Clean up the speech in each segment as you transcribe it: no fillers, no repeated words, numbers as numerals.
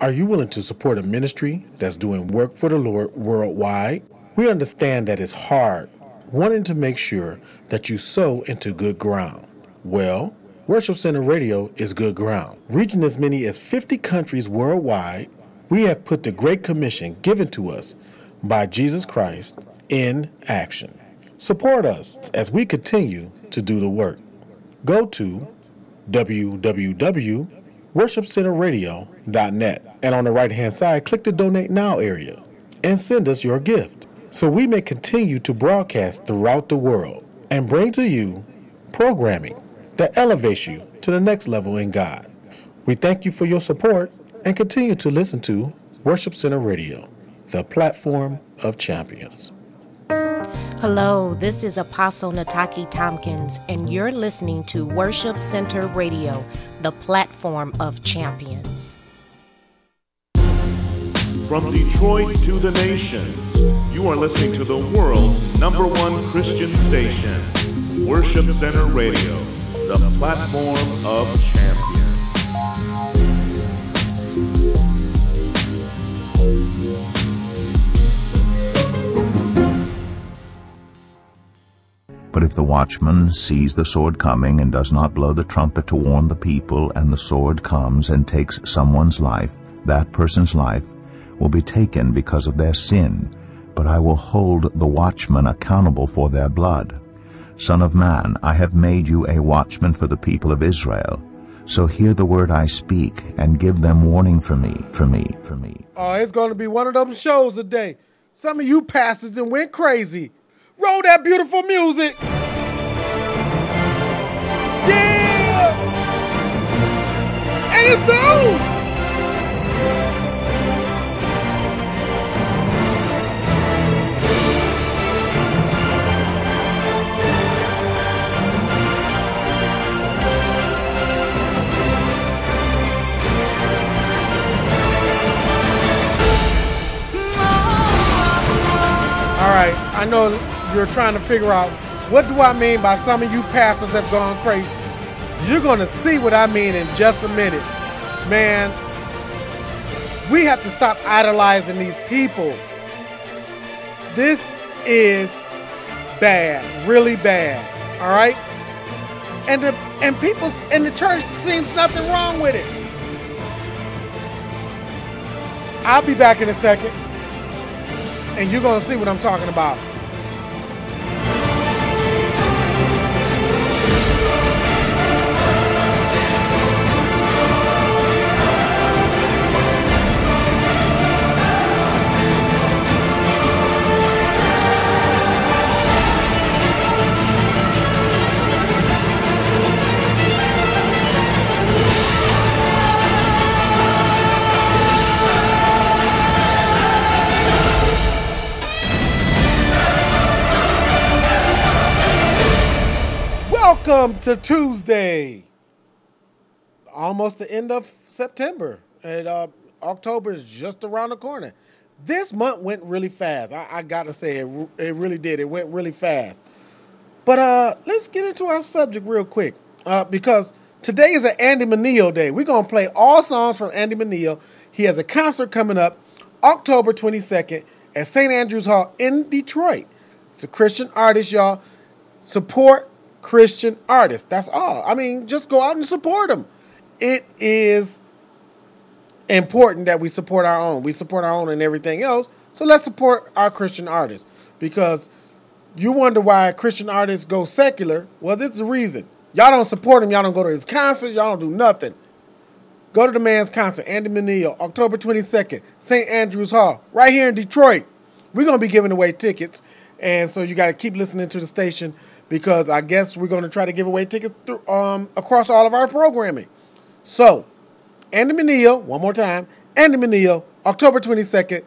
Are you willing to support a ministry that's doing work for the Lord worldwide? We understand that it's hard, wanting to make sure that you sow into good ground. Well, Worship Center Radio is good ground. Reaching as many as 50 countries worldwide, we have put the Great Commission given to us by Jesus Christ in action. Support us as we continue to do the work. Go to www.worshipcenterradio.net and on the right-hand side, click the Donate Now area and send us your gift so we may continue to broadcast throughout the world and bring to you programming that elevates you to the next level in God. We thank you for your support and continue to listen to Worship Center Radio, the platform of champions. Hello, this is Apostle Nataki Tompkins, and you're listening to Worship Center Radio, the platform of champions. From Detroit to the nations, you are listening to the world's #1 Christian station, Worship Center Radio, the platform of champions. But if the watchman sees the sword coming and does not blow the trumpet to warn the people, and the sword comes and takes someone's life, that person's life will be taken because of their sin, but I will hold the watchman accountable for their blood. Son of man, I have made you a watchman for the people of Israel. So hear the word I speak, and give them warning for me. Oh, it's going to be one of them shows today. Some of you pastors done went crazy. Roll that beautiful music. Yeah! And it's on! All right, I know you're trying to figure out, what do I mean by some of you pastors have gone crazy? You're going to see what I mean in just a minute. Man, we have to stop idolizing these people. This is bad, really bad, all right? And people in the church seems nothing wrong with it. I'll be back in a second, and you're going to see what I'm talking about. Welcome to Tuesday. Almost the end of September. And October is just around the corner. This month went really fast. I got to say, it really did. It went really fast. But let's get into our subject real quick. Because today is an Andy Mineo day. We're going to play all songs from Andy Mineo. He has a concert coming up October 22nd at St. Andrews Hall in Detroit. It's a Christian artist, y'all. Support Christian artists. That's all. I mean, just go out and support them. It is important that we support our own. We support our own and everything else. So let's support our Christian artists. Because you wonder why Christian artists go secular. Well, this is the reason. Y'all don't support him. Y'all don't go to his concerts. Y'all don't do nothing. Go to the man's concert, Andy Mineo, October 22nd, St. Andrews Hall, right here in Detroit. We're going to be giving away tickets. And so you got to keep listening to the station, because I guess we're going to try to give away tickets through, across all of our programming. So, Andy Mineo, one more time, Andy Mineo, October 22nd,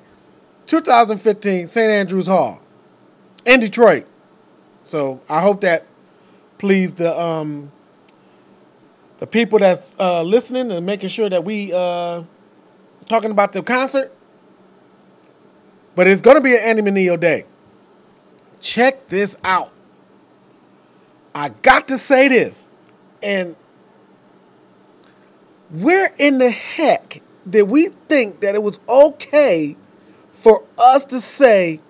2015, St. Andrews Hall in Detroit. So, I hope that pleased the people that's listening and making sure that we talking about the concert. But it's going to be an Andy Mineo day. Check this out. I got to say this, and where in the heck did we think that it was okay for us to say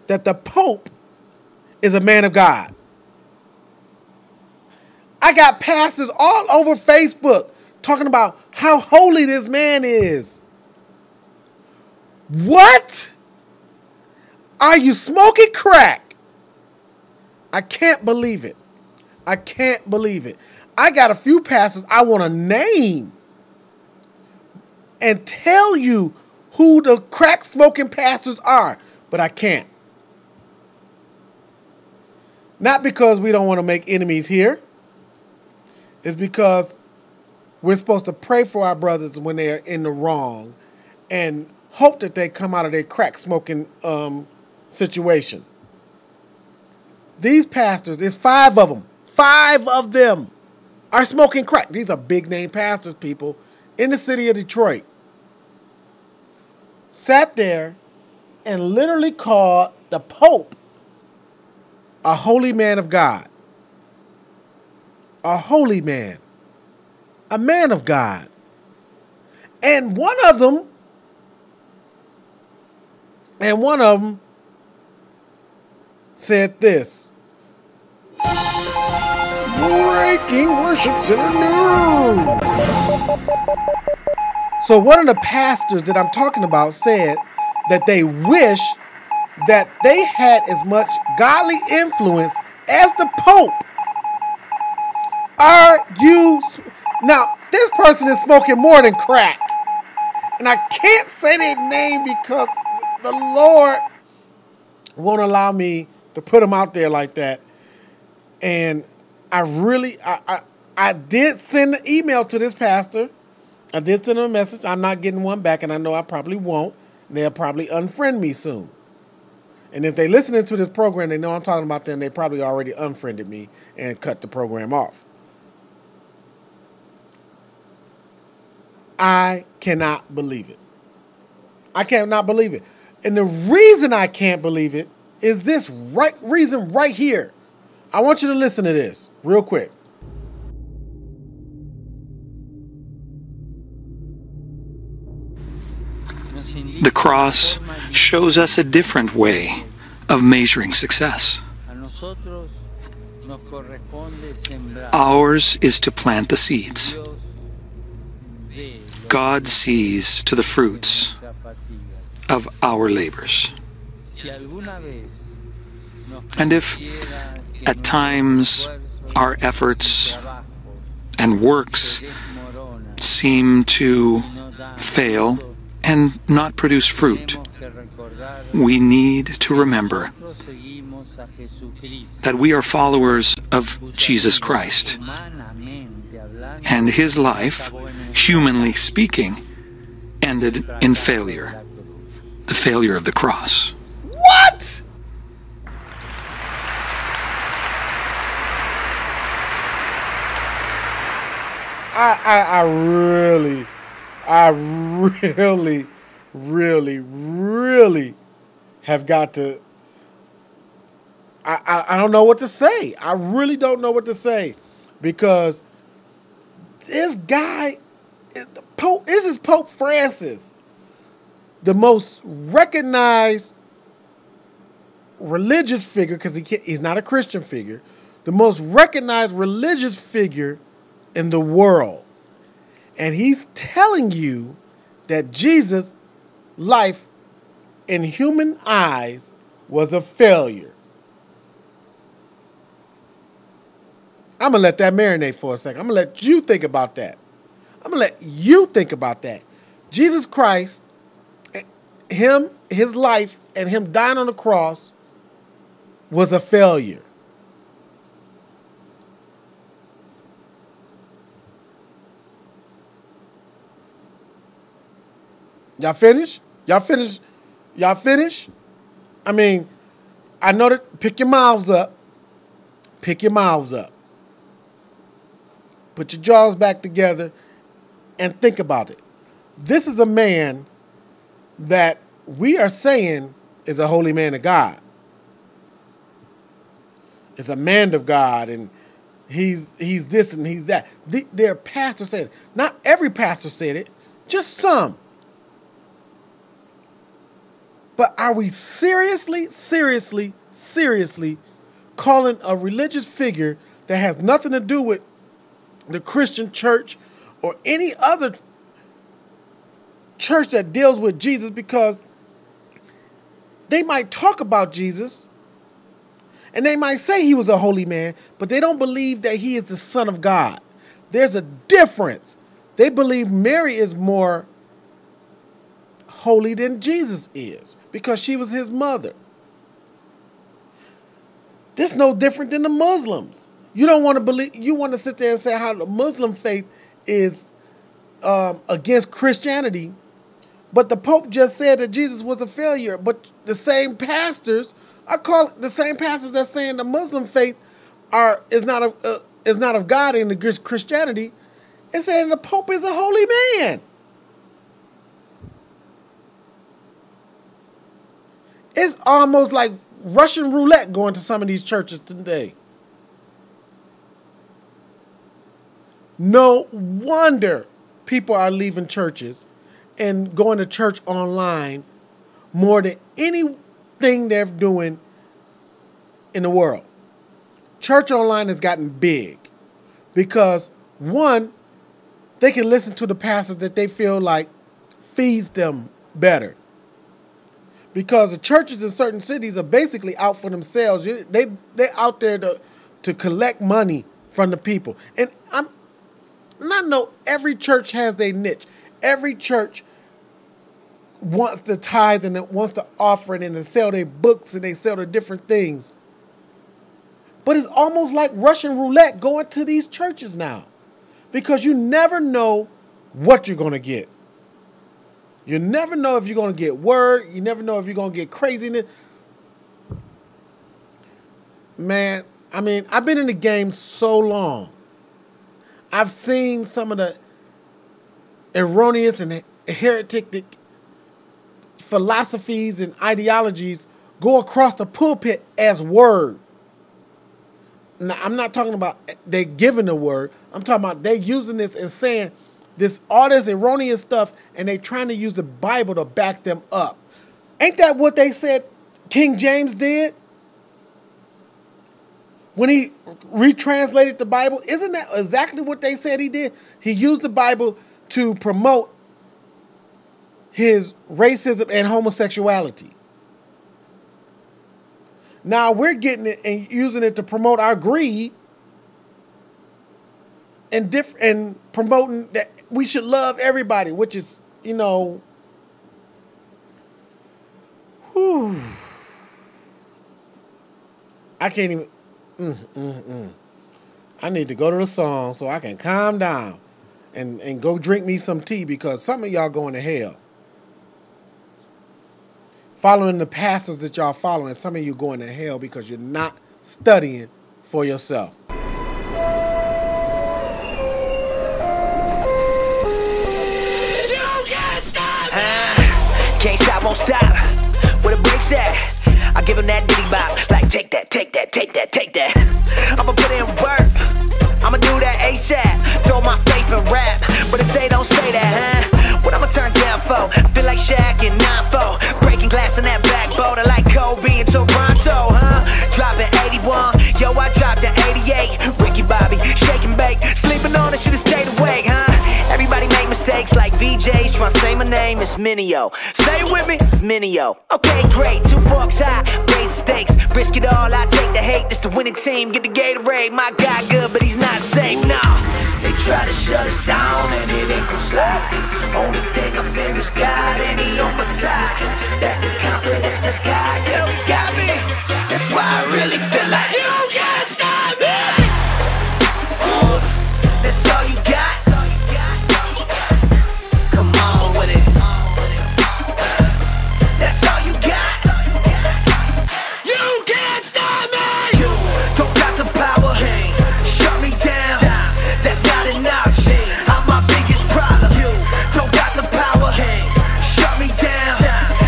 that the Pope is a man of God? I got pastors all over Facebook talking about how holy this man is. What? Are you smoking crack? I can't believe it. I can't believe it. I got a few pastors I want to name and tell you who the crack smoking pastors are, but I can't. Not because we don't want to make enemies here. It's because we're supposed to pray for our brothers when they are in the wrong and hope that they come out of their crack smoking situation. These pastors, there's 5 of them. 5 of them are smoking crack. These are big name pastors, people, in the city of Detroit. Sat there and literally called the Pope a holy man of God. A holy man. A man of God. And one of them said this. Breaking Worship Center news. So one of the pastors that I'm talking about said that they wish that they had as much godly influence as the Pope. Now, this person is smoking more than crack. And I can't say their name because the Lord won't allow me to put them out there like that. And I did send an email to this pastor. I did send him a message. I'm not getting one back, and I know I probably won't. They'll probably unfriend me soon. And if they listening to this program, they know I'm talking about them. They probably already unfriended me and cut the program off. I cannot believe it. I cannot believe it. And the reason I can't believe it is this reason right here. I want you to listen to this real quick. The cross shows us a different way of measuring success. Ours is to plant the seeds. God sees to the fruits of our labors. And if at times our efforts and works seem to fail and not produce fruit, we need to remember that we are followers of Jesus Christ, and his life, humanly speaking, ended in failure, the failure of the cross. What? I really have got to. I don't know what to say. I really don't know what to say, because this guy, the Pope, this is Pope Francis, the most recognized religious figure, because he's not a Christian figure, the most recognized religious figure in the world. And he's telling you that Jesus' life in human eyes was a failure. I'm going to let that marinate for a second. I'm going to let you think about that. Jesus Christ, his life, and him dying on the cross was a failure. Y'all finish? I mean, I know that. Pick your mouths up. Put your jaws back together and think about it. This is a man that we are saying is a holy man of God. Is a man of God, and he's this and he's that. Their pastor said it. Not every pastor said it. Just some. But are we seriously calling a religious figure that has nothing to do with the Christian church or any other church that deals with Jesus, because they might talk about Jesus and they might say he was a holy man, but they don't believe that he is the Son of God. There's a difference. They believe Mary is more holy than Jesus is because she was his mother. This is no different than the Muslims. You don't want to believe, you want to sit there and say how the Muslim faith is against Christianity, but the Pope just said that Jesus was a failure. But the same pastors that's saying the Muslim faith is not of God and against Christianity, and saying the Pope is a holy man. It's almost like Russian roulette going to some of these churches today. No wonder people are leaving churches and going to church online more than anything they're doing in the world. Church online has gotten big because, one, they can listen to the pastors that they feel like feeds them better. Because the churches in certain cities are basically out for themselves. They're out there to collect money from the people. And I know every church has their niche. Every church wants to tithe and it wants to offer it and they sell their books and they sell their different things. But it's almost like Russian roulette going to these churches now. Because you never know what you're going to get. You never know if you're going to get word. You never know if you're going to get craziness. Man, I mean, I've been in the game so long. I've seen some of the erroneous and heretic philosophies and ideologies go across the pulpit as word. Now, I'm not talking about they giving the word. I'm talking about they using this and saying all this erroneous stuff, and they trying to use the Bible to back them up. Ain't that what they said King James did when he retranslated the Bible? Isn't that exactly what they said he did? He used the Bible to promote his racism and homosexuality. Now we're getting it and using it to promote our greed and promoting that we should love everybody, which is, I can't even. I need to go to the song so I can calm down and go drink me some tea, because some of y'all going to hell. Following the pastors that y'all following, some of you going to hell because you're not studying for yourself. Can't stop, won't stop. Where the brakes at? I give him that diddy bop. Like, take that, take that, take that, take that. I'ma put in work. I'ma do that ASAP. Throw my faith in rap. But they say don't say that, huh? What I'ma turn down for? I feel like Shaq in 9-4. Breaking glass in that backboard. I like Kobe in Toronto, huh? Dropping 81. Yo, I dropped the 88. Ricky Bobby, shake and bake. Sleeping on it, should've stayed awake, huh? Everybody make mistakes like VJs. Tryna say my name, it's Minio. Say it with me, Minio. Okay, great, 2 forks high, raise the stakes. Risk it all, I take the hate. This the winning team, get the Gatorade. My guy good, but he's not safe, nah. They try to shut us down and it ain't gon' slide. Only thing I fear is God and he on my side. That's the confidence I got, cause he got me. That's why I really feel like you can't stop me. That's all you got. Come on with it. That's all you got. You can't stop me. You don't got the power. Shut me down. That's not enough. I'm my biggest problem. You don't got the power. Shut me down.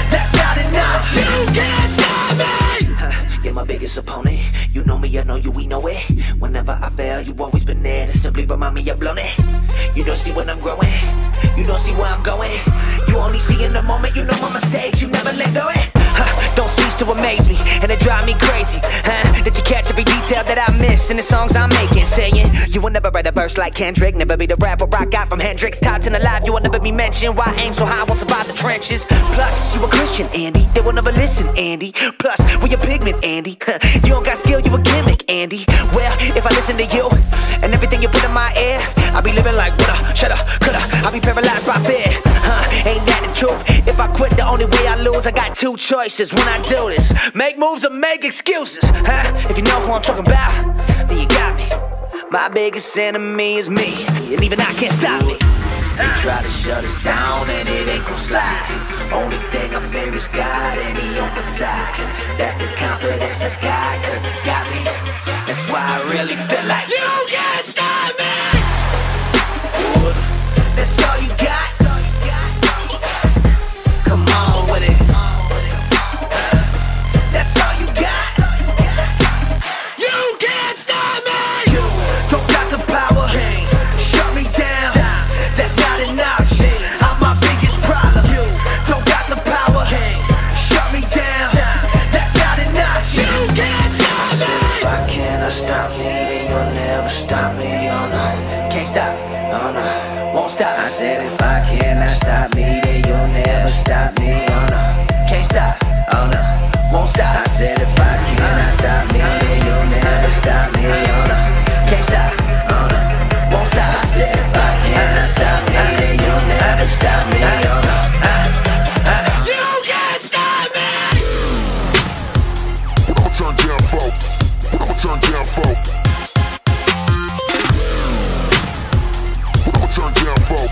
That's not enough. You can't stop me. You're my biggest opponent. You know me, I know you, we know it. Whenever I fail, you always been there to simply remind me I've blown it. You don't see when I'm growing. You don't see where I'm going. You only see in the moment. You know my mistakes. You never let go. Don't cease to amaze me, and it drive me crazy. Did you catch every detail that I missed in the songs I'm making? Saying you will never write a verse like Kendrick, never be the rapper I got from Hendrix. Top 10 alive, you will never be mentioned. Why aim so high, I won't survive the trenches. Plus, you a Christian, Andy. They will never listen, Andy. Plus, we a pigment, Andy. You don't got skill, you a gimmick, Andy. Well, if I listen to you and everything you put in my ear, I'll be living like woulda, shoulda, coulda. I'll be paralyzed by fear. Ain't that the truth? If I quit, the only way I lose. I got two choices when I do this: make moves or make excuses. If you know who I'm talking about, then you got me. My biggest enemy is me, and even I can't stop me. They try to shut us down and it ain't gon' slide. Only thing I fear is God and He on my side. That's the confidence I got, cause He got me. That's why I really feel like you can't stop me. That's all you got. Come on with it. That's all you got. You can't stop me. You don't got the power. Shut me down. That's not enough. I'm my biggest problem. You don't got the power. Shut me down. That's not enough. You can't stop me. I said if I cannot stop me, then you'll never stop me. Oh no, can't stop. Oh no, won't stop. I said if I cannot stop me, then you'll never stop me. Oh no, can't stop. Oh no, won't stop. I said if I cannot stop me, then you'll never stop me. Oh no, can't stop. Oh no, won't stop. I said if I cannot stop me, then you'll never stop me. Oh no, you can't stop me. I'ma turn down folk. I'ma turn down folk. I'ma turn down folk.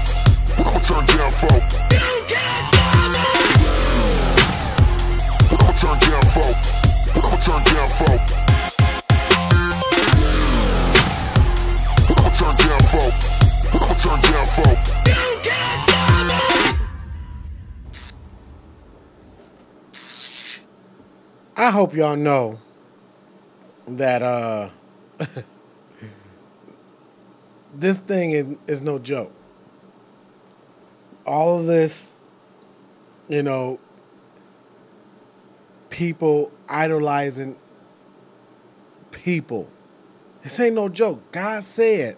I'ma turn down folk. You can't stop me. I'ma turn down folk. I'ma turn down folk. I'ma turn down folk. I'ma turn down folk. You can't stop me. I hope y'all know that this thing is no joke. All of this, you know, people idolizing people. This ain't no joke. God said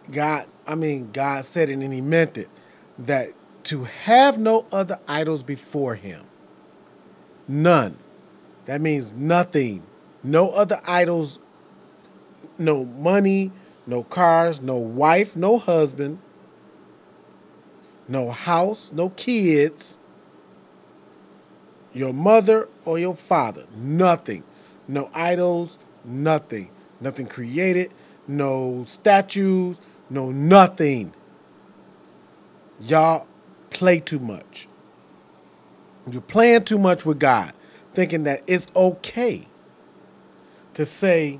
it, and He meant it, that to have no other idols before Him. None. That means nothing. No other idols, no money, no cars, no wife, no husband, no house, no kids, your mother or your father. Nothing. No idols, nothing. Nothing created, no statues, no nothing. Y'all play too much. You're playing too much with God, thinking that it's okay to say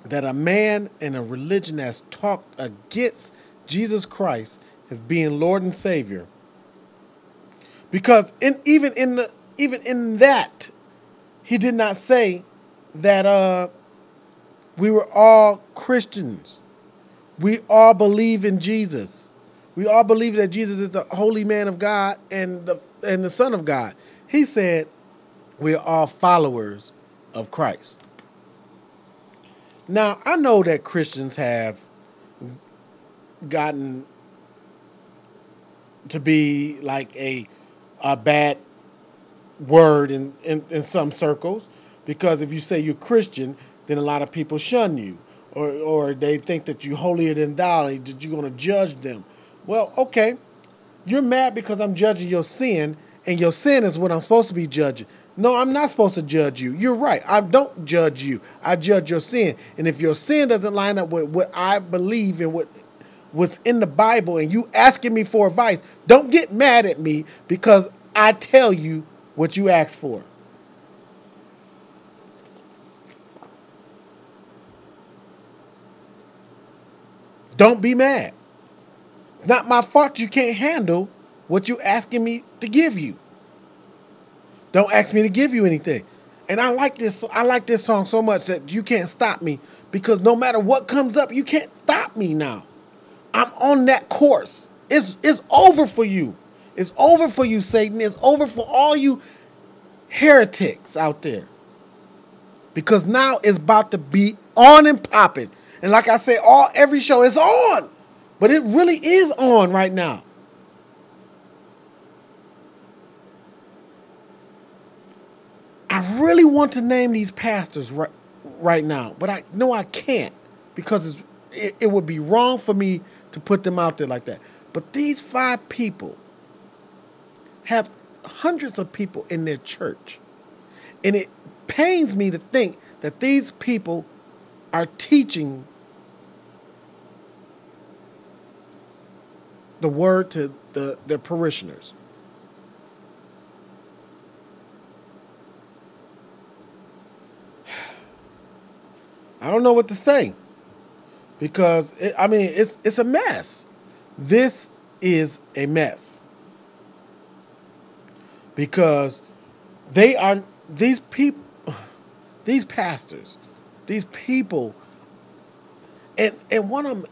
that a man in a religion that's talked against Jesus Christ as being Lord and Savior, because even in that, He did not say that we were all Christians. We all believe in Jesus. We all believe that Jesus is the holy man of God and the Son of God. He said we are all followers of Christ. Now, I know that Christians have gotten to be like a bad word in some circles, because if you say you're Christian, then a lot of people shun you, or they think that you're holier than thou, that you're going to judge them. Well, okay, you're mad because I'm judging your sin, and your sin is what I'm supposed to be judging. No, I'm not supposed to judge you. You're right. I don't judge you. I judge your sin. And if your sin doesn't line up with what I believe and what's in the Bible, and you asking me for advice, don't get mad at me because I tell you what you asked for. Don't be mad. It's not my fault you can't handle what you're asking me to give you. Don't ask me to give you anything. And I like this song so much that you can't stop me, because no matter what comes up, you can't stop me now. I'm on that course. It's over for you. It's over for you, Satan. It's over for all you heretics out there. Because now it's about to be on and popping. And like I say, every show is on. But it really is on right now. I really want to name these pastors right now, but I know I can't because it would be wrong for me to put them out there like that. But these 5 people have hundreds of people in their church. And it pains me to think that these people are teaching the word to their parishioners. I don't know what to say because it's a mess. This is a mess because these pastors, these people, and one of them,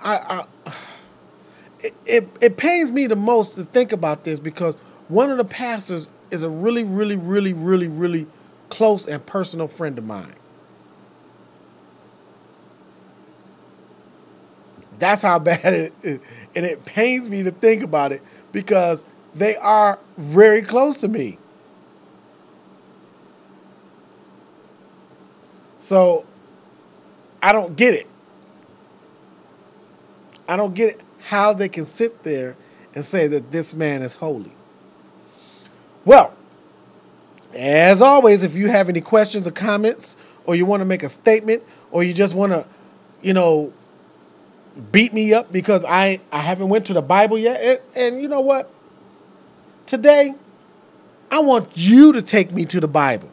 it pains me the most to think about this because one of the pastors is a really, really, really, really, really close and personal friend of mine. That's how bad it is. And it pains me to think about it because they are very close to me. So I don't get it. I don't get it how they can sit there and say that this man is holy. Well, as always, if you have any questions or comments, or you want to make a statement, or you just want to, beat me up because I haven't went to the Bible yet. And you know what? Today, I want you to take me to the Bible.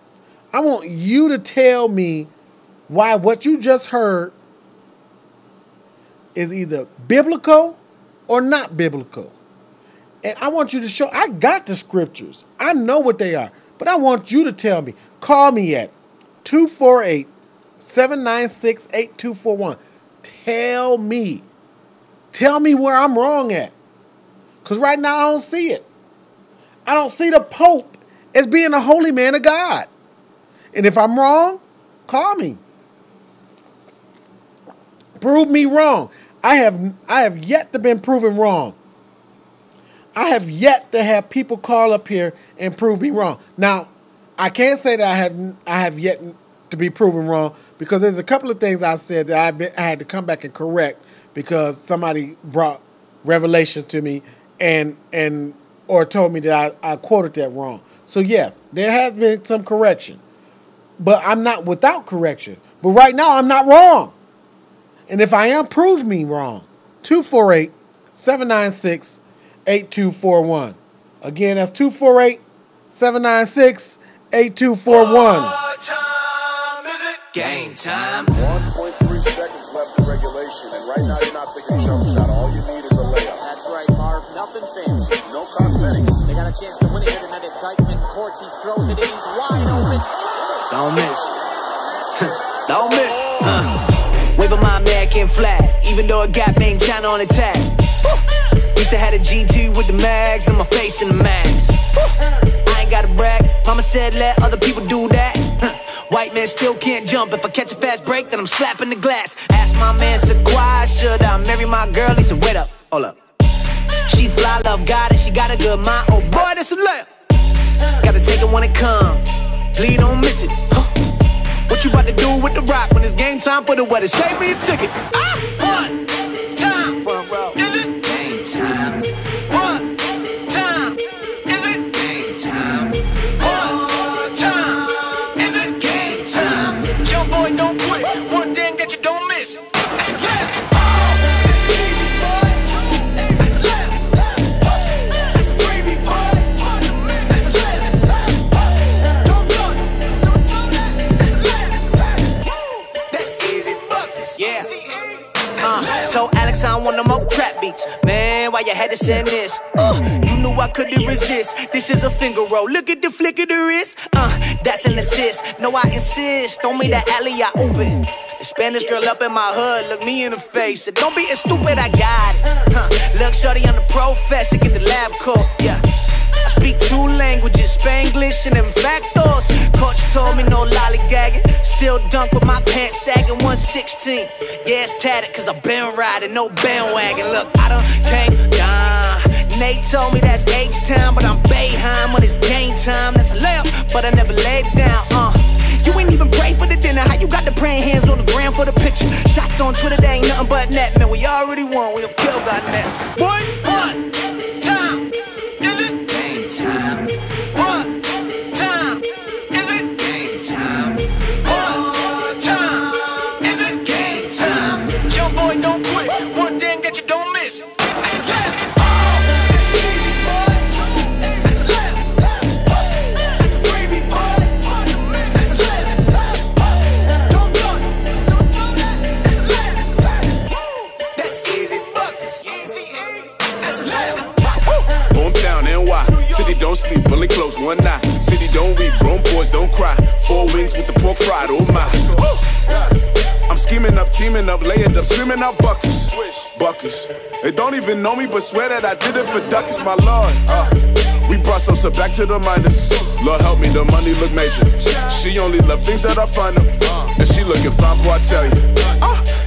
I want you to tell me why what you just heard is either biblical or not biblical. And I want you to show, I got the scriptures. I know what they are. But I want you to tell me. Call me at 248-796-8241. Tell me where I'm wrong at. Because right now I don't see it. I don't see the Pope as being a holy man of God. And if I'm wrong, call me. Prove me wrong. I have yet to been proven wrong. I have yet to have people call up here and prove me wrong. Now, I can't say that I have yet to be proven wrong because there's a couple of things I said that I had to come back and correct because somebody brought revelation to me or told me that I quoted that wrong. So yes, there has been some correction, but I'm not without correction. But right now I'm not wrong. And if I am, prove me wrong. 248-796-8241. Again, that's 248-796-8241. Game time. 1.3 seconds left in regulation, and right now you're not thinking jump shot. All you need is a layup. That's right, Marv. Nothing fancy. No cosmetics. They got a chance to win it here tonight at Dykeman Courts. He throws it in. He's wide open. Don't miss. Don't miss. Waving my American flag, even though it got main China on the tag. Used to have a GT with the mags and my face in the mags. I ain't gotta brag. Mama said let other people do that. White man still can't jump. If I catch a fast break, then I'm slapping the glass. Ask my man Sequoia, should I marry my girl? He said, wait up, hold up. She fly, love God, and she got a good mind. Oh boy, that's a layup. Gotta take it when it comes. Please don't miss it. What you about to do with the rock when it's game time for the weather? Save me a ticket. One time. Is it game time? One time. Is it game time? One time. Is it game time? Young boy, don't quit. One thing that you don't miss. Told Alex I don't want no more trap beats. Man, why you had to send this? You knew I couldn't resist. This is a finger roll. Look at the flick of the wrist. That's an assist. No, I insist. Don't make that alley I open. The Spanish girl up in my hood, look me in the face. Said, don't be as stupid, I got it. Look, shorty on the professor, get the lab coat, yeah. I speak 2 languages, Spanglish and factors. Coach told me no lollygagging. Still dunk with my pants sagging 116. Yeah, it's tatted cause I've been riding, no bandwagon. Look, I done came down. Nate told me that's H-time, but I'm Bayheim when it's game time. That's a layup, but I never laid down, You ain't even pray for the dinner. How you got the praying hands on the gram for the picture? Shots on Twitter, they ain't nothing but net. Man, we already won, we'll kill that net. Boy, what time is it? Game time. What time is it? Game time. What time is it? Game time. Young boy, don't quit. One thing that you don't miss. Don't sleep, pulling close, one eye. City don't weep, grown boys don't cry. 4 wings with the pork fried, oh my. I'm scheming up, teaming up, laying up, screaming out buckets. Buckets. They don't even know me, but swear that I did it for duckets, my lord. We brought Sosa back to the minors. Lord help me, the money look major. She only love things that are final. And she looking fine, boy, I tell you.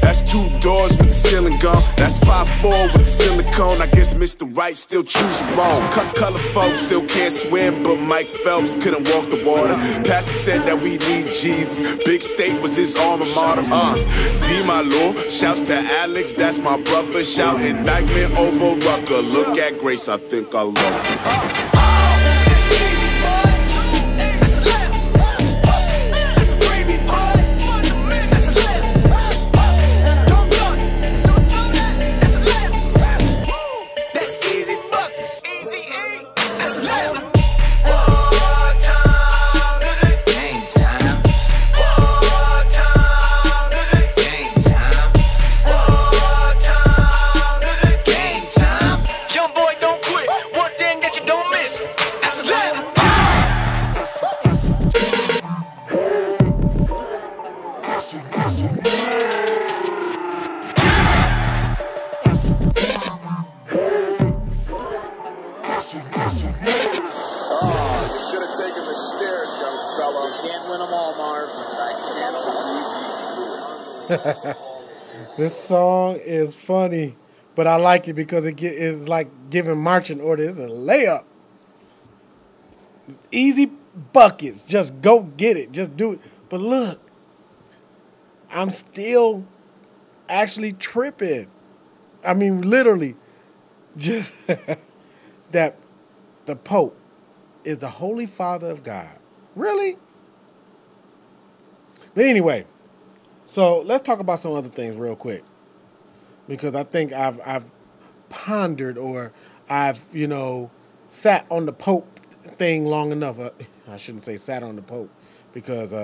That's 2 doors with the ceiling gone. That's 5'4" with the silicone. I guess Mr. Right still choosing wrong. Cut color folks still can't swim, but Mike Phelps couldn't walk the water. Pastor said that we need Jesus. Big State was his alma mater. D my Lord, shouts to Alex, that's my brother. Shout indictment over Rucker. Look at Grace, I think I love her. This song is funny, but I like it because it's like giving marching orders. It's a layup. Easy buckets. Just go get it. Just do it. But look, I'm still actually tripping. I mean, literally, just that the Pope is the Holy Father of God. Really? But anyway, so let's talk about some other things real quick, because I think I've pondered, or I've, sat on the Pope thing long enough. I shouldn't say sat on the Pope, because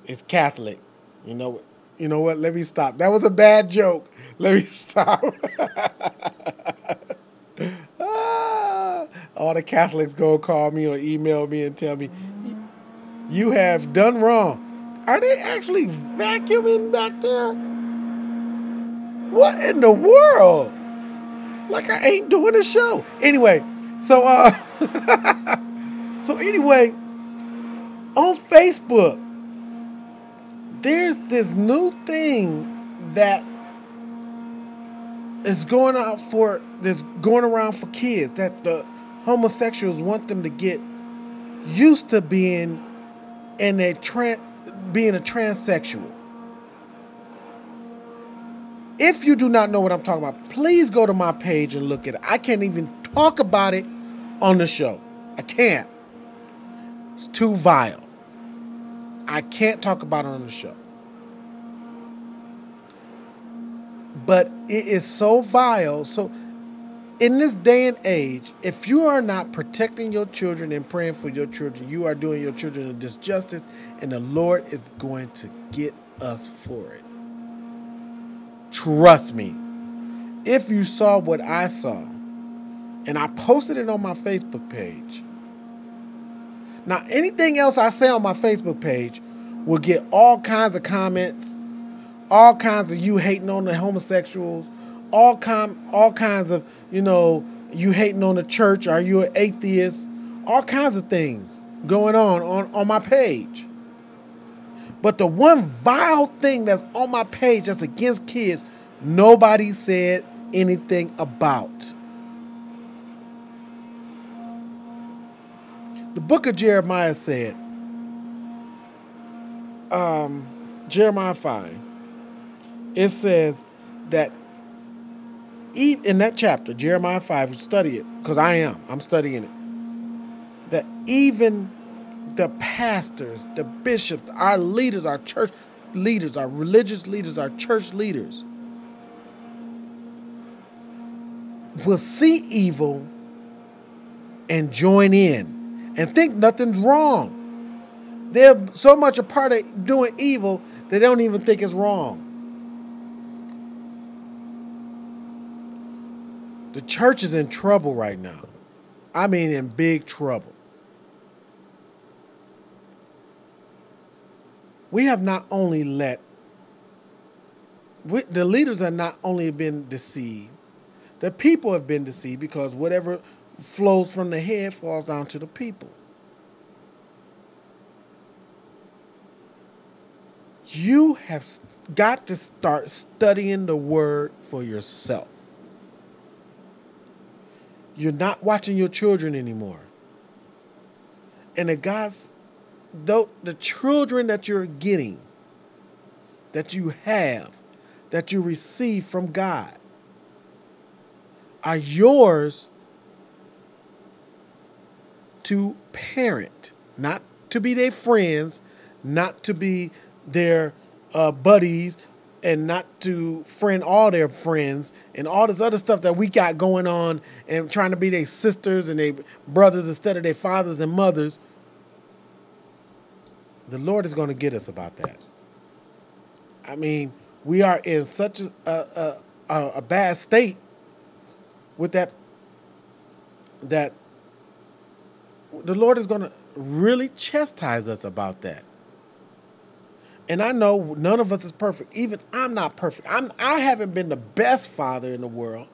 it's Catholic. You know what? Let me stop. That was a bad joke. Let me stop. All the Catholics go call me or email me and tell me, you have done wrong. Are they actually vacuuming back there? What in the world? Like I ain't doing a show. Anyway, so anyway, on Facebook, there's this new thing that is going around for kids, that the homosexuals want them to get used to being a transsexual. If you do not know what I'm talking about, please go to my page and look at it. I can't even talk about it on the show. I can't. It's too vile. I can't talk about it on the show. But it is so vile. So in this day and age, if you are not protecting your children and praying for your children, you are doing your children a disjustice, and the Lord is going to get us for it. Trust me. If you saw what I saw, and I posted it on my Facebook page. Now, anything else I say on my Facebook page will get all kinds of comments all kinds of you hating on the homosexuals, all kinds of, you hating on the church. Are you an atheist? All kinds of things going on my page. But the one vile thing that's on my page that's against kids, nobody said anything about. The book of Jeremiah said, Jeremiah 5, it says that in that chapter, Jeremiah 5, study it, because I'm studying it, that even the pastors, the bishops, our leaders, our church leaders, our religious leaders, our church leaders will see evil and join in and think nothing's wrong. They're so much a part of doing evil that they don't even think it's wrong. The church is in trouble right now. I mean, in big trouble. We have not only the leaders have not only been deceived, the people have been deceived, because whatever flows from the head falls down to the people. You have got to start studying the word for yourself. You're not watching your children anymore. And the children that you're getting, that you have, that you receive from God, are yours to parent, not to be their friends, not to be their buddies, and not to friend all their friends and all this other stuff that we got going on, and trying to be their sisters and their brothers instead of their fathers and mothers. The Lord is going to get us about that. I mean, we are in such a bad state with that the Lord is going to really chastise us about that. And I know none of us is perfect. Even I'm not perfect. I haven't been the best father in the world,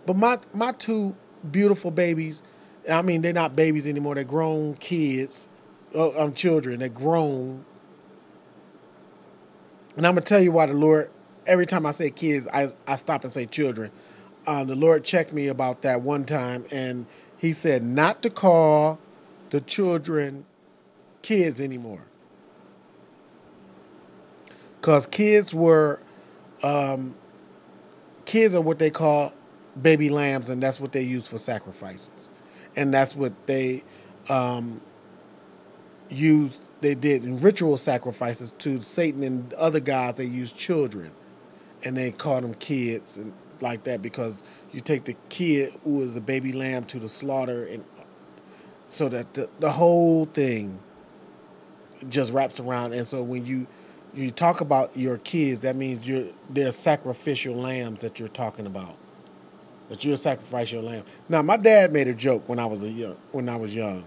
but my two beautiful babies, I mean, they're not babies anymore. They're grown kids, children. They're grown. And I'm going to tell you why the Lord, every time I say kids, I stop and say children. The Lord checked me about that one time, and he said not to call the children kids anymore. Because kids are what they call baby lambs, and that's what they use for sacrifices. And that's what they they did in ritual sacrifices to Satan and other gods. They used children, and they called them kids and like that, because you take the kid who is a baby lamb to the slaughter, and so that the whole thing just wraps around. And so when you talk about your kids, that means they're sacrificial lambs that you're talking about. That you're a sacrificial lamb. Now, my dad made a joke when I was young,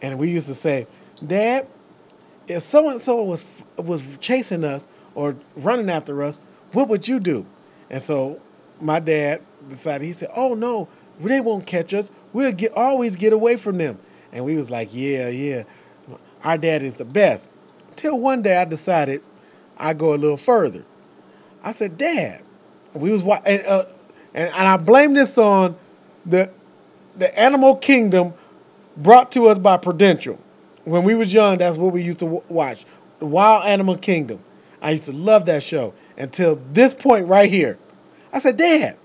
and we used to say, "Dad, if so and so was chasing us or running after us, what would you do?" And so my dad decided. He said, "Oh no, they won't catch us. We'll always get away from them." And we was like, "Yeah, our dad is the best." Till one day I decided I'd go a little further. I said, "Dad," we was and I blame this on the animal kingdom brought to us by Prudential. When we was young, that's what we used to watch, the Wild Animal Kingdom. I used to love that show until this point right here. I said, "Dad,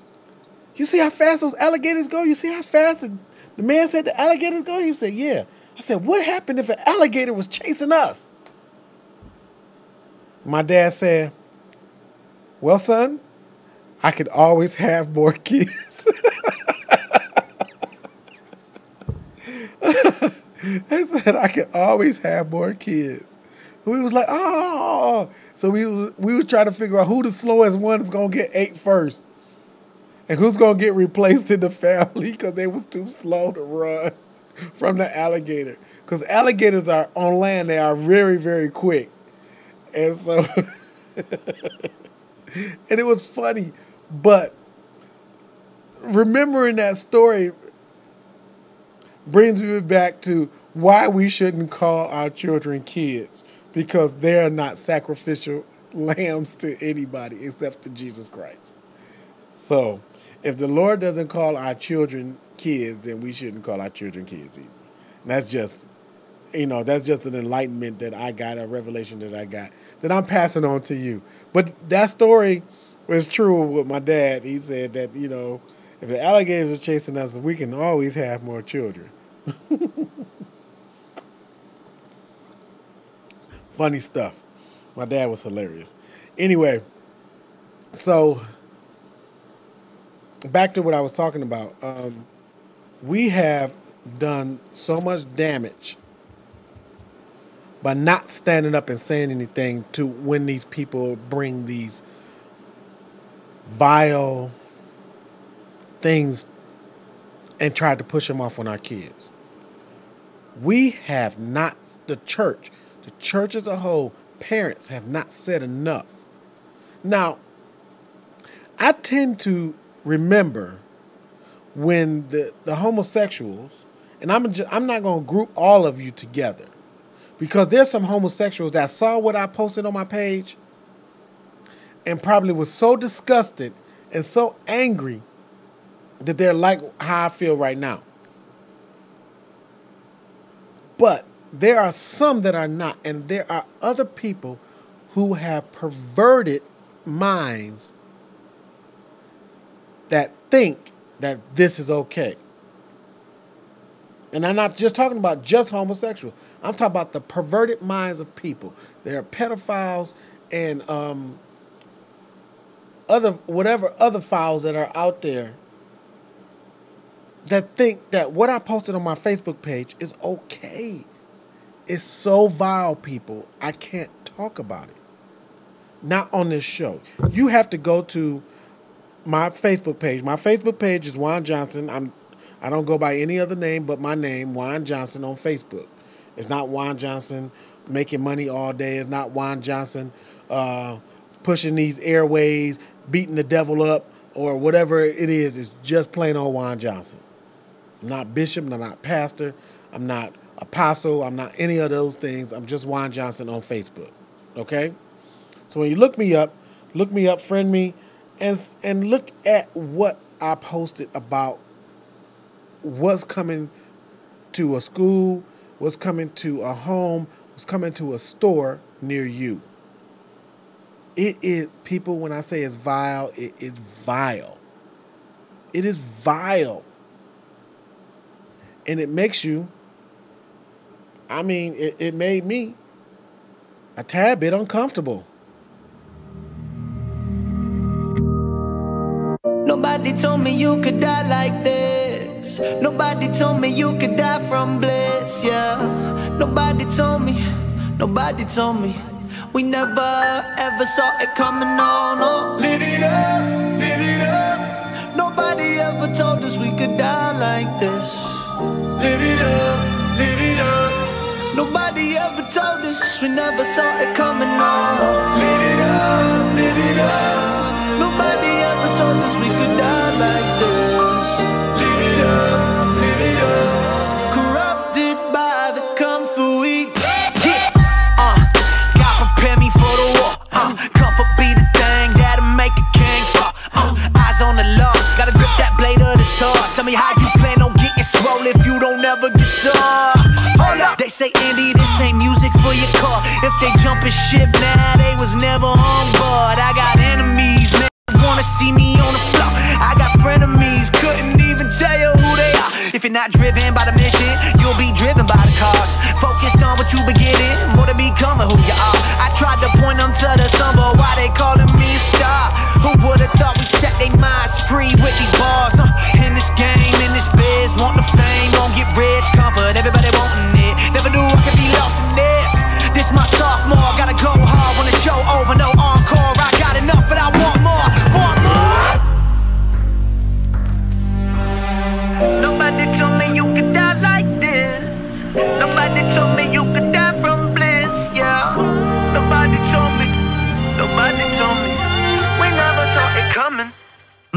you see how fast those alligators go? You see how fast the man said the alligators go?" He said, "Yeah." I said, "What happened if an alligator was chasing us?" My dad said, "Well, son, I could always have more kids." He said, "I could always have more kids." We was like, "Oh." So we was trying to figure out who the slowest one is going to get ate first. And who's going to get replaced in the family because they was too slow to run from the alligator. Because alligators are on land, they are very, very quick. And so And it was funny, but remembering that story brings me back to why we shouldn't call our children kids, because they are not sacrificial lambs to anybody except to Jesus Christ. So if the Lord doesn't call our children kids, then we shouldn't call our children kids either. And that's just, that's just an enlightenment that I got, a revelation that I got, that I'm passing on to you. But that story was true with my dad. He said that, if the alligators are chasing us, we can always have more children. Funny stuff. My dad was hilarious. Anyway, so back to what I was talking about. We have done so much damage by not standing up and saying anything to when these people bring these vile things and try to push them off on our kids. We have not, the church as a whole, parents have not said enough. Now, I tend to remember when the homosexuals, and I'm not going to group all of you together, because there's some homosexuals that saw what I posted on my page and probably was so disgusted and so angry that they're like how I feel right now. But there are some that are not, and there are other people who have perverted minds that think that this is okay. And I'm not just talking about just homosexual. I'm talking about the perverted minds of people. There are pedophiles and other files that are out there that think that what I posted on my Facebook page is okay. It's so vile, people. I can't talk about it. Not on this show. You have to go to my Facebook page. My Facebook page is Juan Johnson. I don't go by any other name but my name, Juan Johnson, on Facebook. It's not Juan Johnson making money all day. It's not Juan Johnson pushing these airways, beating the devil up, or whatever it is. It's just plain old Juan Johnson. I'm not bishop. I'm not pastor. I'm not apostle. I'm not any of those things. I'm just Juan Johnson on Facebook. Okay? So when you look me up, friend me, and look at what I posted about what's coming to a school, what's coming to a home, what's coming to a store near you. It is, people, when I say it's vile, it is vile. It is vile. And it makes you, it made me a tad bit uncomfortable. Nobody told me you could die like this. Nobody told me you could die from bliss, yeah. Nobody told me. We never ever saw it coming on, no. Live it up, live it up. Nobody ever told us we could die like this. Live it up, live it up. Nobody ever told us, we never saw it coming on. Live it up, live it up. Nobody ever told us we could die like this. Live it up, live it up. Corrupted by the comfort we get. God prepare me for the war. Comfort be the thing that'll make a king fall. Eyes on the law, gotta grip that blade of the sword. Tell me how you plan on getting swole if you don't ever get sore. Hold up, they say Andy, this ain't music for your car. If they jumpin' ship now, they was never on board. I got enemies, man, wanna see me on the floor. I got frenemies, couldn't even tell you who they are. If you're not driven by the mission, you'll be driven by the cause. Focused on what you been getting, more to becoming who you are. I tried to point them to the sun, but why they calling me a star? Who would've thought we set their minds free with these bars? In this game, in this biz, want the fame, gon' get rich, comfort, everybody wanting it. Never knew I could be lost in this. This my sophomore, gotta go hard when the show over, no encore. I got enough, but I want more, want more. Nobody told me you could die like this. Nobody told me you could die from bliss, yeah. Nobody told me. We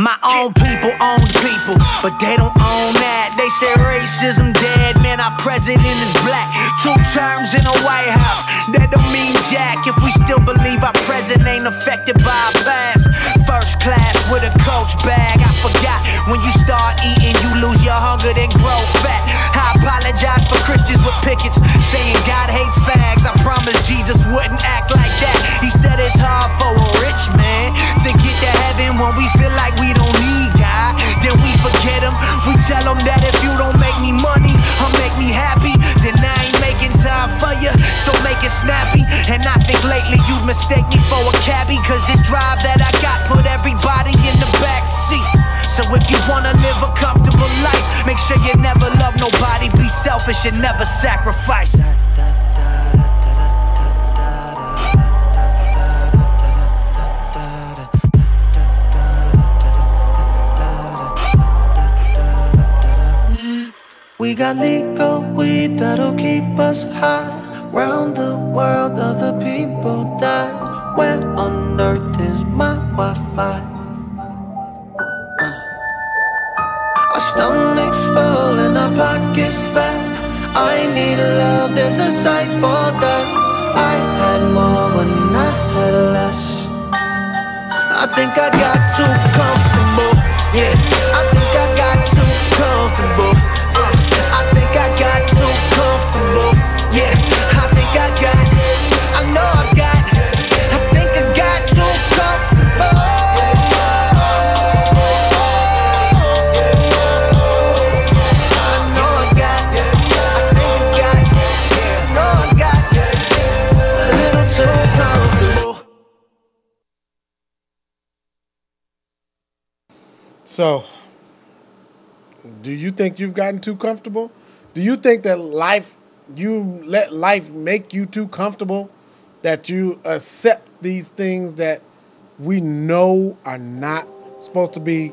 My own people own the people, but they don't own that. They say racism dead, man, our president is black. 2 terms in a White House, that don't mean jack. If we still believe our president ain't affected by our past. First class with a coach bag, I forgot. When you start eating, you lose your hunger, then grow fat. I apologize for Christians with pickets saying God hates fags. I promise Jesus wouldn't act like that. He said it's hard for a rich man to get to heaven when we feel like we don't need God. Then we forget him. We tell him that if you don't make me money or make me happy, then I ain't making time for you, so make it snappy. And I think lately you mistake me for a cabbie, cause this drive that I got put everybody in the back seat. So if you wanna live a comfortable life, make sure you never love nobody, be selfish and never sacrifice. We got legal weed that'll keep us high. Round the world other people die. Where on earth is my Wi-Fi? Our stomachs full and our pockets fat. I need love, there's a sight for that. I had more when I had less. I think I got too comfortable. Yeah, I think I got too comfortable. I think I got too comfortable. Yeah, I think I got, I know I got, I think I got too comfortable. I know I got, I think I got, I know I got a little too comfortable. So, do you think you've gotten too comfortable? Do you think that you let life make you too comfortable? That you accept these things that we know are not supposed to be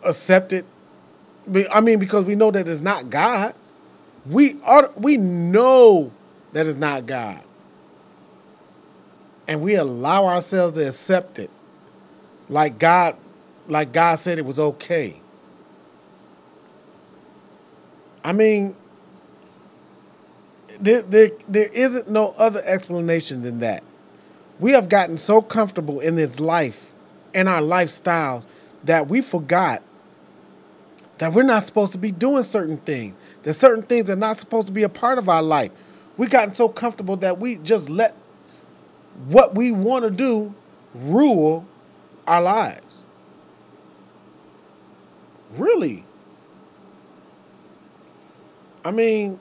accepted? I mean, because we know that it's not God. We know that it's not God. And we allow ourselves to accept it. Like God said it was okay. I mean, there isn't no other explanation than that. We have gotten so comfortable in this life, in our lifestyles, that we forgot that we're not supposed to be doing certain things. That certain things are not supposed to be a part of our life. We've gotten so comfortable that we just let what we want to do rule our lives. Really. I mean,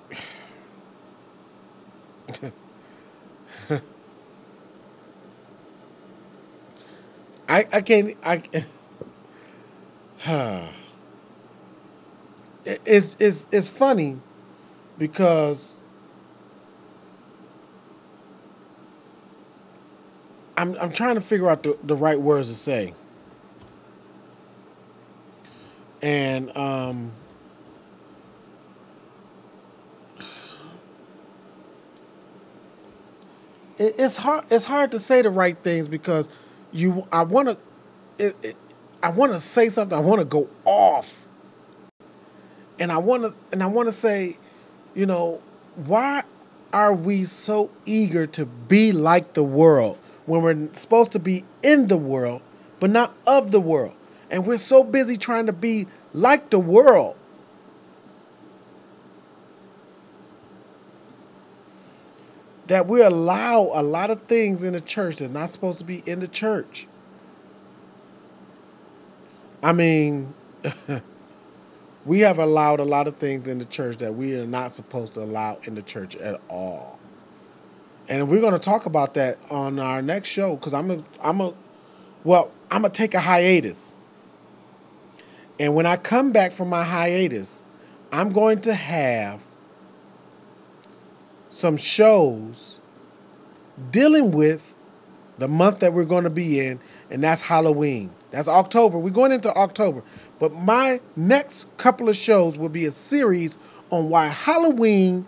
I can't, it's funny because I'm trying to figure out the right words to say. And it's hard to say the right things because I want to say something. I want to go off, and I want to say, you know, why are we so eager to be like the world when we're supposed to be in the world but not of the world? And we're so busy trying to be like the world that we allow a lot of things in the church that's not supposed to be in the church. I mean, we have allowed a lot of things in the church that we are not supposed to allow in the church at all. And we're going to talk about that on our next show because I'm gonna take a hiatus. And when I come back from my hiatus, I'm going to have some shows dealing with the month that we're going to be in, and that's Halloween. That's October. We're going into October. But my next couple of shows will be a series on why Halloween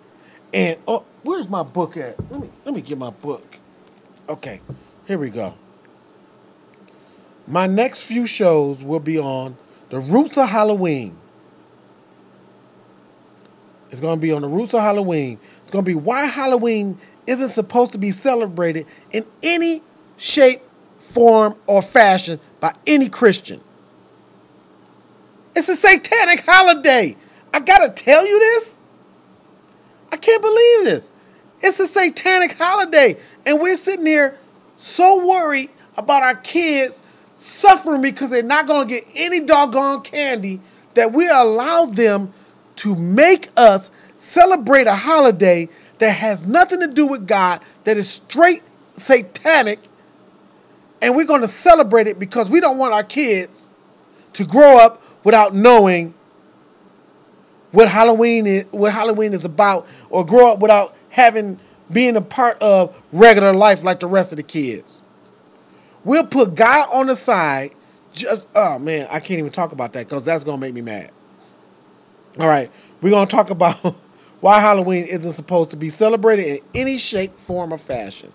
and... Oh, where's my book at? Let me get my book. Okay, here we go. My next few shows will be on the roots of Halloween. It's going to be on the roots of Halloween. It's going to be why Halloween isn't supposed to be celebrated in any shape, form, or fashion by any Christian. It's a satanic holiday. I got to tell you this. I can't believe this. It's a satanic holiday. And we're sitting here so worried about our kids suffering because they're not going to get any doggone candy that we allow them to make us celebrate a holiday that has nothing to do with God, that is straight satanic, and we're going to celebrate it because we don't want our kids to grow up without knowing what Halloween is about, or grow up without being a part of regular life like the rest of the kids. We'll put God on the side. Oh man, I can't even talk about that because that's going to make me mad. All right, we're going to talk about why Halloween isn't supposed to be celebrated in any shape, form, or fashion.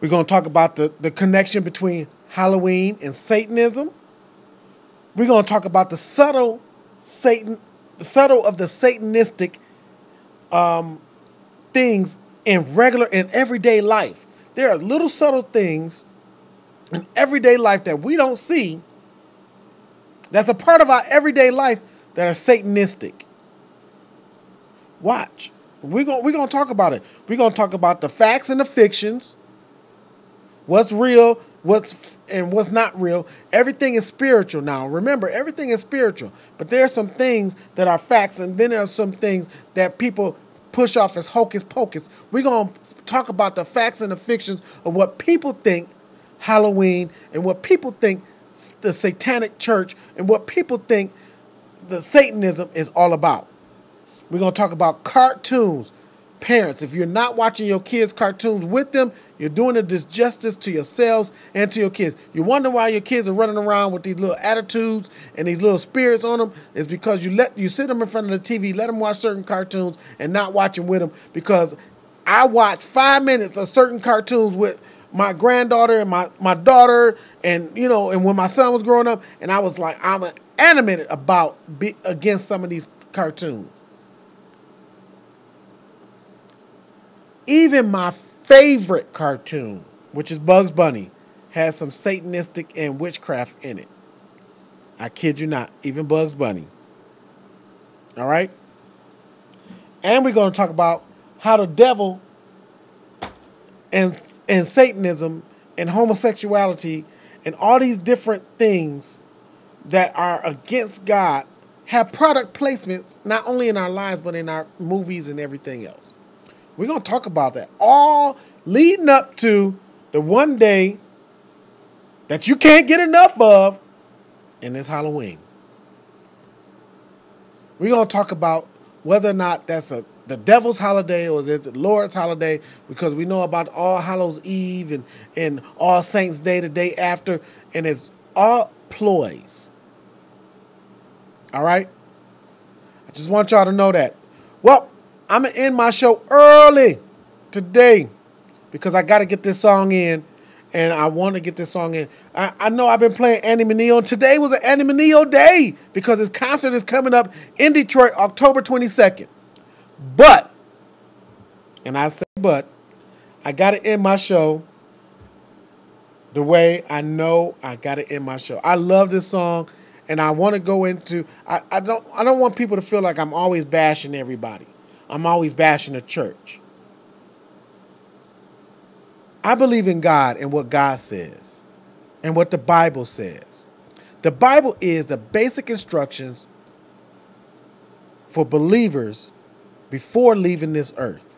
We're going to talk about the connection between Halloween and Satanism. We're going to talk about the subtle of the Satanistic things in everyday life. There are little subtle things in everyday life that we don't see, that's a part of our everyday life, that are Satanistic. Watch. We're gonna talk about it. We're gonna talk about the facts and the fictions. What's real, what's not real. Everything is spiritual now. Remember, everything is spiritual. But there are some things that are facts, and then there are some things that people push off as hocus pocus. We're gonna talk about the facts and the fictions of what people think Halloween, and what people think the satanic church, and what people think the Satanism is all about. We're going to talk about cartoons. Parents, if you're not watching your kids' cartoons with them, you're doing a disjustice to yourselves and to your kids. You wonder why your kids are running around with these little attitudes and these little spirits on them. It's because you sit them in front of the TV, let them watch certain cartoons and not watch them with them. Because I watched 5 minutes of certain cartoons with my granddaughter and my daughter, and and when my son was growing up, and I was like, I'm animated against some of these cartoons. Even my favorite cartoon, which is Bugs Bunny, has some satanistic and witchcraft in it. I kid you not, even Bugs Bunny. All right? And we're going to talk about how the devil and Satanism and homosexuality and all these different things that are against God have product placements not only in our lives but in our movies and everything else. We're going to talk about that, all leading up to the one day that you can't get enough of, and it's Halloween. We're going to talk about whether or not that's the devil's holiday or is it the Lord's holiday, because we know about All Hallows Eve and All Saints Day the day after, and it's all ploys. All right? I just want y'all to know that. Well, I'm going to end my show early today because I got to get this song in, and I want to get this song in. I know I've been playing Andy Mineo, and today was an Andy Mineo day because his concert is coming up in Detroit October 22nd. But, and I say but, I got to end my show the way I know I got to end my show. I love this song, and I want to go into, I don't want people to feel like I'm always bashing everybody. I'm always bashing the church. I believe in God and what God says and what the Bible says. The Bible is the basic instructions for believers before leaving this earth.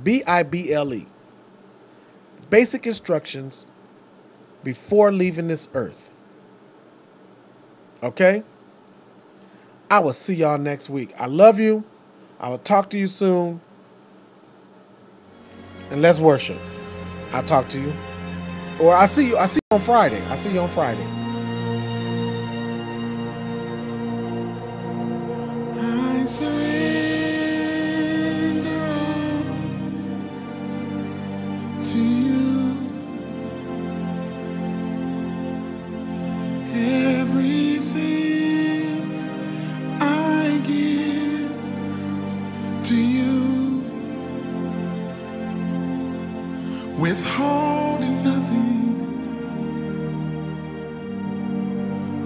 Bible. Basic instructions before leaving this earth. Okay? I will see y'all next week. I love you. I will talk to you soon. And let's worship. I'll talk to you. Or I see you on Friday. I see you on Friday. I surrender all to you. withholding nothing,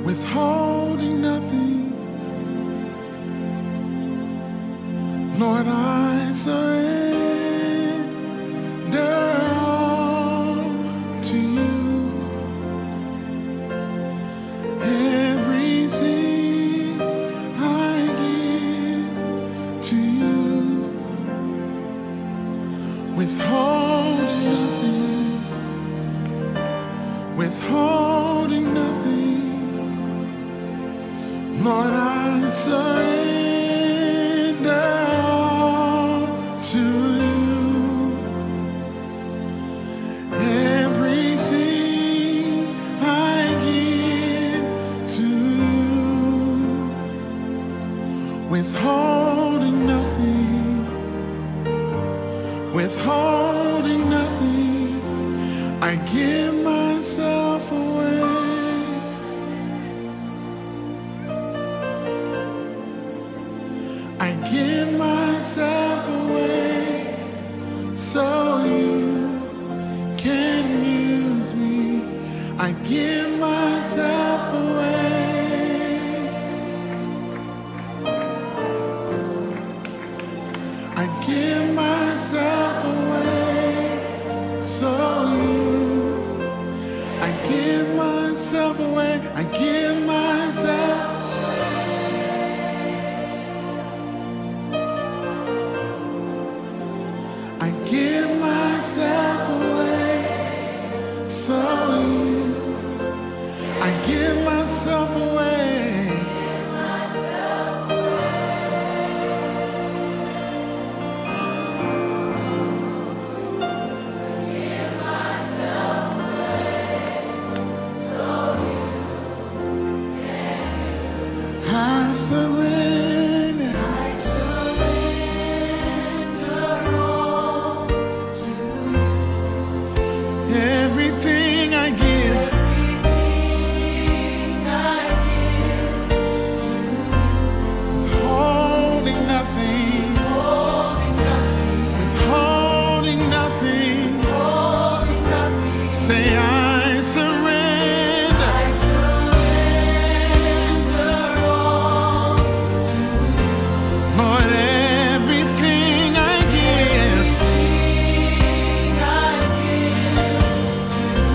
withholding nothing. Lord, I surrender all to you. Everything I give to you, withholding nothing, withholding nothing. Lord, I surrender all to you. Everything I give to you, withholding nothing, withholding nothing. I give myself away. I give myself away so you can use me. I give myself away. I give myself away so you. I give myself away. I give myself. I give myself away so you. I give myself away. I surrender. I surrender all to you. Everything I give. Everything I give to you. Withholding nothing. Withholding nothing. Withholding nothing. Withholding nothing. Say I surrender. I surrender all to you. Lord, everything I give. Everything I give to you.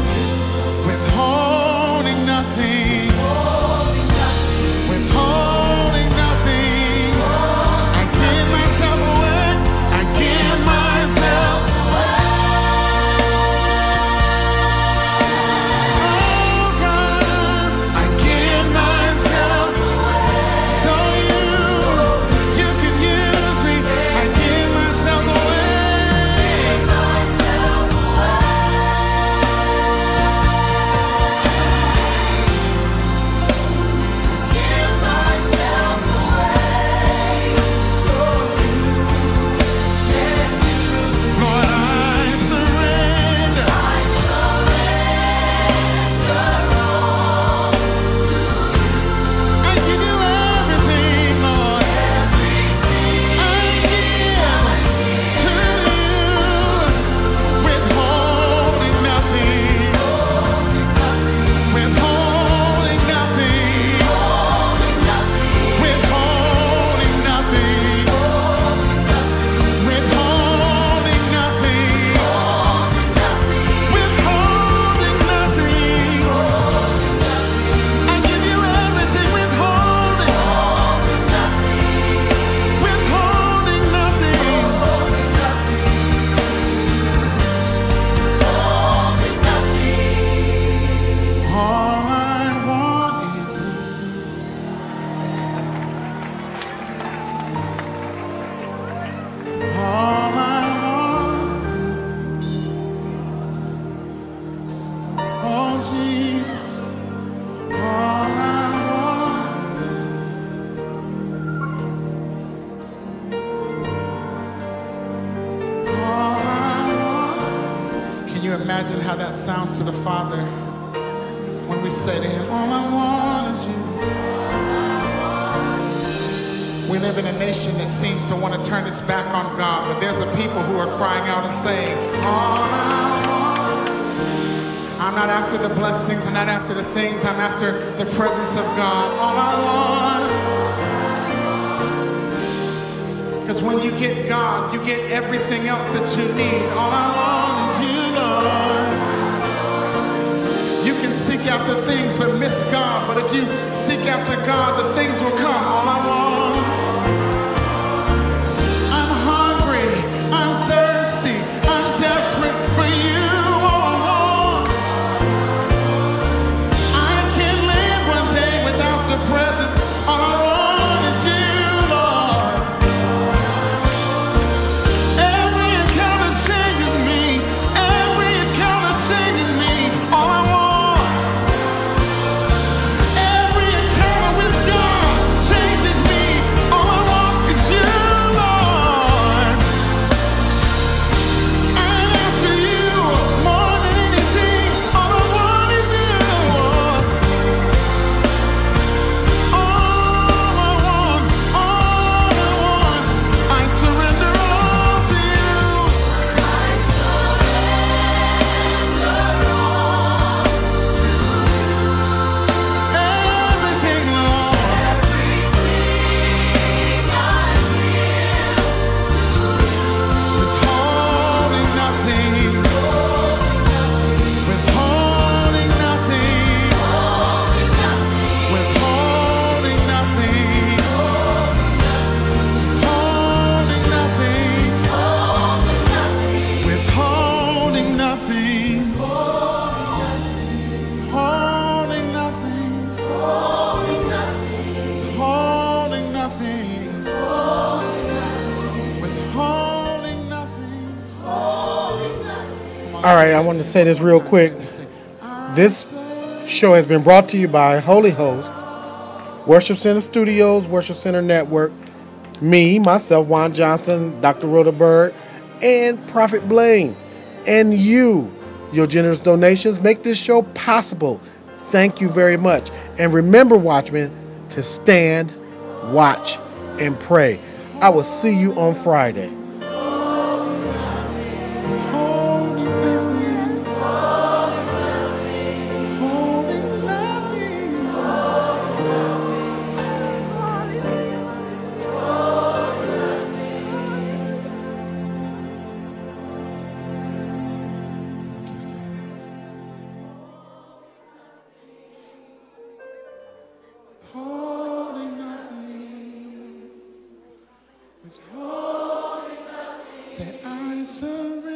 Withholding nothing. Withholding nothing. Withholding nothing. I give myself away. I give myself away. Oh God, I give myself away so you can use me. I give myself away. Give myself away so you can use me. Lord, I surrender. I surrender all to you. I give you everything, Lord. Everything I give to you. Withholding nothing. Withholding nothing. Withholding nothing. Withholding nothing. Withholding nothing. I give you everything. Withholding. Withholding nothing. All I want is you. All I want is you. Oh Jesus, all I want is you. All I want. Can you imagine how that sounds to the Father when we say to him, all I want is you? We live in a nation that seems to want to turn its back on God, but there's a people who are crying out and saying, all I want I'm not after the blessings, I'm not after the things, I'm after the presence of God. All I want. Because when you get God, you get everything else that you need. All I want is you, Lord. You can seek after things but miss God. But if you seek after God, the things will come. All I want. I'm hungry, I'm thirsty, I'm desperate for you. All I want. I can't live one day without your presence. All I want is you, Lord. Every encounter changes me. Every encounter changes me. All I want. Every encounter with God changes me. All I want is you, Lord. I'm after you more than anything. All I want is you. All I want, I surrender all to you. I surrender all to you. Everything, Lord. Everything I give to you. Withholding nothing. Withholding nothing. Withholding nothing. Holding nothing. Withholding nothing. Holding nothing. Holding nothing. Withholding nothing. All right, I want to say this real quick. This show has been brought to you by Holy Host, Worship Center Studios, Worship Center Network, me, myself, Juan Johnson, Dr. Rhoda Bird, and Prophet Blaine. And you, your generous donations make this show possible. Thank you very much. And remember, Watchmen, to stand, watch, and pray. I will see you on Friday. Holding nothing. Holding nothing. Holding nothing. Withholding nothing. Say, I surrender.